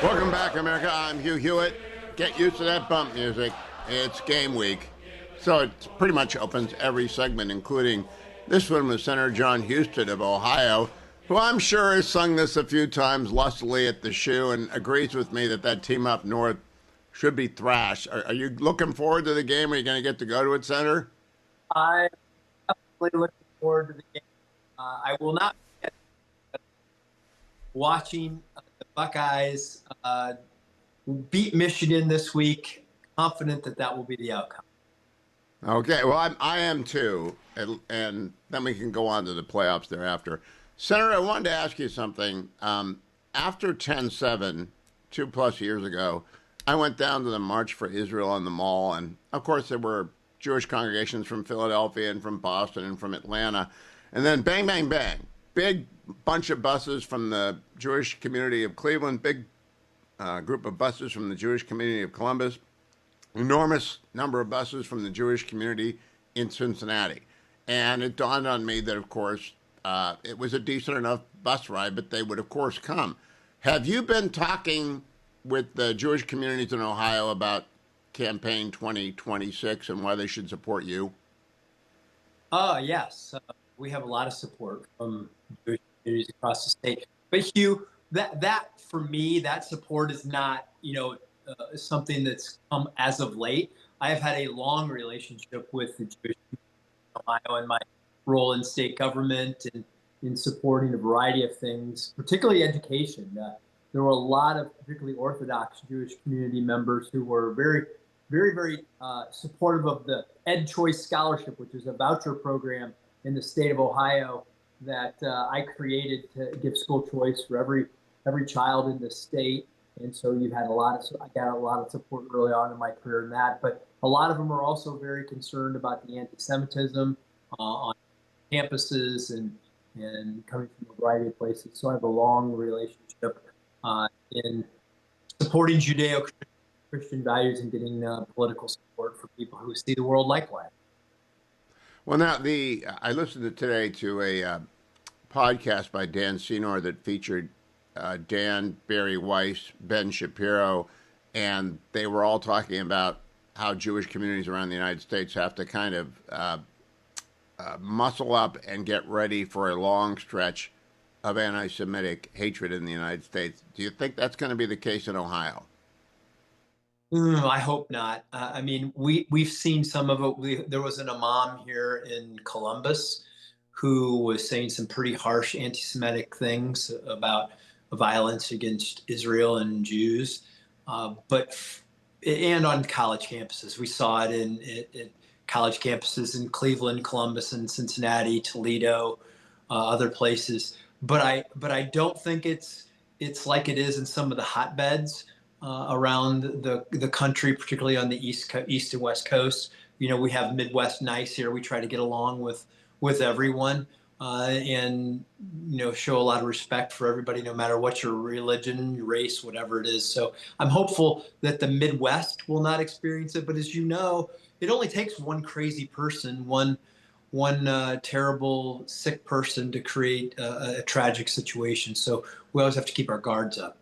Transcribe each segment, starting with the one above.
Welcome back, America. I'm Hugh Hewitt. Get used to that bump music. It's game week. So it pretty much opens every segment, including this one with Senator John Husted of Ohio, who I'm sure has sung this a few times lustily at the shoe and agrees with me that that team up north should be thrashed. Are you looking forward to the game? Are you going to get to go to it, Senator? I'm definitely looking forward to the game. I will not be watching the Buckeyes beat Michigan this week. Confident that that will be the outcome. Okay, well, I am too, and then we can go on to the playoffs thereafter. Senator, I wanted to ask you something. After 10/7, 2+ years ago, I went down to the March for Israel on the Mall, and of course there were Jewish congregations from Philadelphia and from Boston and from Atlanta, and then bang, bang, bang, big bunch of buses from the Jewish community of Cleveland, big group of buses from the Jewish community of Columbus, enormous number of buses from the Jewish community in Cincinnati. And it dawned on me that, of course, it was a decent enough bus ride, but they would, of course, come. Have you been talking with the Jewish communities in Ohio about Campaign 2026 and why they should support you? Yes, we have a lot of support from Jewish communities across the state. But Hugh, that for me, that support is not, something that's come as of late. I have had a long relationship with the Jewish community in Ohio and my role in state government and in supporting a variety of things, particularly education. There were a lot of particularly Orthodox Jewish community members who were very, very, very supportive of the Ed Choice Scholarship, which is a voucher program in the state of Ohio that I created to give school choice for every child in the state. And so I got a lot of support early on in my career in that. But a lot of them are also very concerned about the antisemitism on campuses and coming from a variety of places. So I have a long relationship in supporting Judeo-Christian values and getting political support for people who see the world likewise. Well, now I listened today to a podcast by Dan Senor that featured Dan, Barry Weiss, Ben Shapiro, and they were all talking about how Jewish communities around the United States have to kind of muscle up and get ready for a long stretch of anti-Semitic hatred in the United States. Do you think that's going to be the case in Ohio? I hope not. I mean, we've seen some of it. There was an imam here in Columbus who was saying some pretty harsh anti-Semitic things about violence against Israel and Jews, and on college campuses. We saw it in college campuses in Cleveland, Columbus, and Cincinnati, Toledo, other places. But I don't think it's like it is in some of the hotbeds around the country, particularly on the east and west coast. We have Midwest nice here. We try to get along with everyone and show a lot of respect for everybody, no matter what your religion, your race, whatever it is. So I'm hopeful that the Midwest will not experience it. But as you know, it only takes one crazy person, one terrible sick person to create a tragic situation. So we always have to keep our guards up.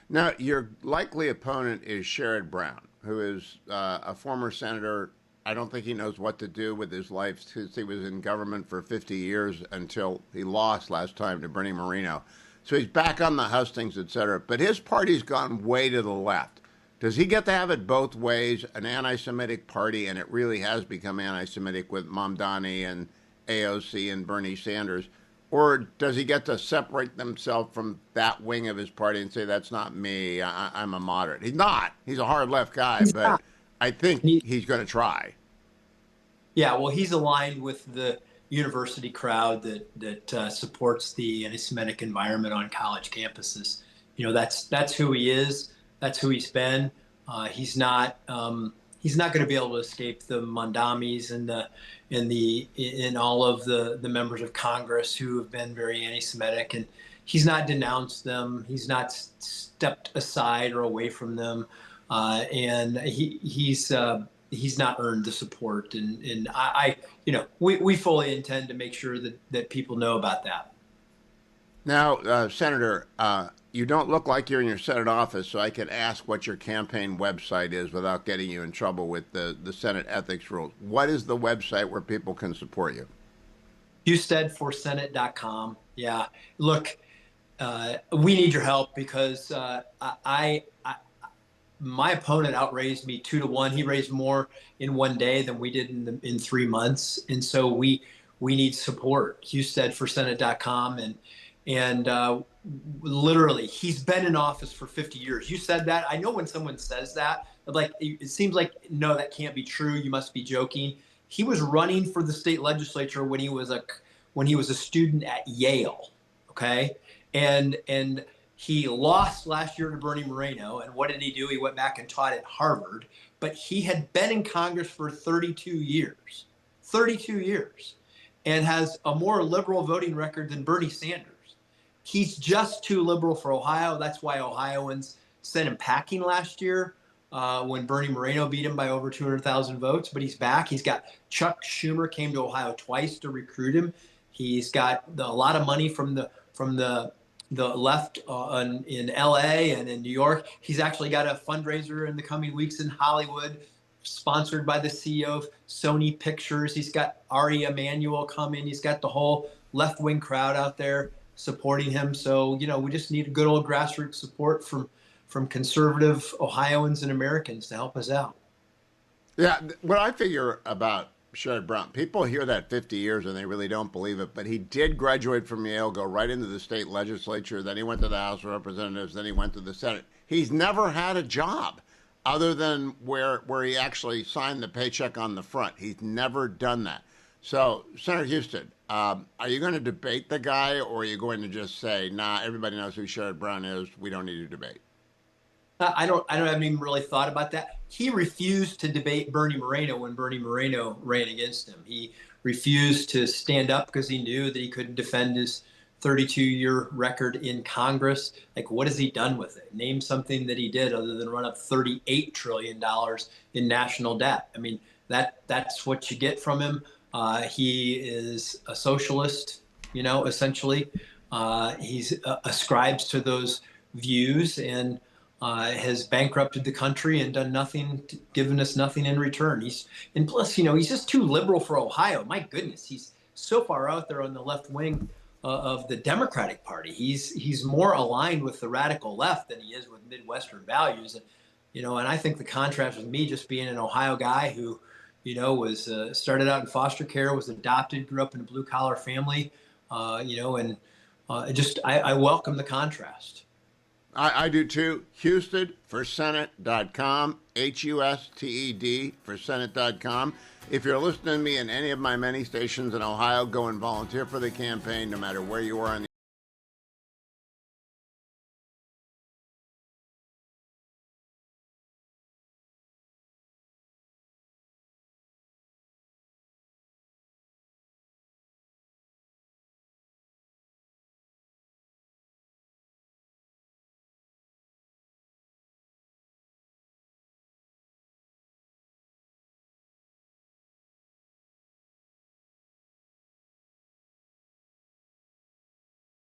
Now, your likely opponent is Sherrod Brown, who is a former senator. I don't think he knows what to do with his life since he was in government for 50 years until he lost last time to Bernie Moreno. So he's back on the hustings, et cetera. But his party's gone way to the left. Does he get to have it both ways, an anti-Semitic party, and it really has become anti-Semitic with Mamdani and AOC and Bernie Sanders? Or does he get to separate himself from that wing of his party and say, that's not me, I'm a moderate? He's not. He's a hard left guy, He's but not. I think he's going to try. Yeah, well, he's aligned with the university crowd that supports the anti-Semitic environment on college campuses. That's who he is. That's who he's been. He's not going to be able to escape the Mandamis and all of the members of Congress who have been very anti-Semitic, and he's not denounced them. He's not stepped aside or away from them, and he's not earned the support. And we fully intend to make sure that people know about that. Now, Senator, you don't look like you're in your Senate office, so I can ask what your campaign website is without getting you in trouble with the Senate ethics rules. What is the website where people can support you? HustedForSenate.com. Yeah. Look, we need your help because my opponent outraised me 2-1. He raised more in one day than we did in 3 months, and so we need support. HustedForSenate.com, and literally, he's been in office for 50 years. You said that. I know when someone says that, like it seems like no, that can't be true. You must be joking. He was running for the state legislature when he was a student at Yale. Okay, and he lost last year to Bernie Moreno. And what did he do? He went back and taught at Harvard. But he had been in Congress for 32 years, and has a more liberal voting record than Bernie Sanders. He's just too liberal for Ohio. That's why Ohioans sent him packing last year when Bernie Moreno beat him by over 200,000 votes. But he's back. He's got Chuck Schumer came to Ohio twice to recruit him. He's got a lot of money from the left in LA and in New York. He's actually got a fundraiser in the coming weeks in Hollywood, sponsored by the CEO of Sony Pictures. He's got Ari Emanuel coming. He's got the whole left-wing crowd out there supporting him. So, we just need good old grassroots support from conservative Ohioans and Americans to help us out. Yeah, what I figure about Sherrod Brown, people hear that 50 years and they really don't believe it, but he did graduate from Yale, go right into the state legislature, then he went to the House of Representatives, then he went to the Senate. He's never had a job other than where he actually signed the paycheck on the front. He's never done that. So, Senator Husted, are you going to debate the guy, or are you going to just say, nah, everybody knows who Sherrod Brown is, we don't need to debate? I haven't even really thought about that. He refused to debate Bernie Moreno when Bernie Moreno ran against him. He refused to stand up because he knew that he couldn't defend his 32-year record in Congress. Like, what has he done with it? Name something that he did other than run up $38 trillion in national debt. I mean, that's what you get from him. He is a socialist, essentially. He's ascribes to those views and has bankrupted the country and done nothing, given us nothing in return. Plus, he's just too liberal for Ohio. My goodness, he's so far out there on the left wing of the Democratic Party. He's more aligned with the radical left than he is with Midwestern values. And I think the contrast with me just being an Ohio guy who, was started out in foster care, was adopted, grew up in a blue collar family, and I welcome the contrast. I do too. HustedForSenate.com, HUSTED for Senate.com. If you're listening to me in any of my many stations in Ohio, go and volunteer for the campaign, no matter where you are on the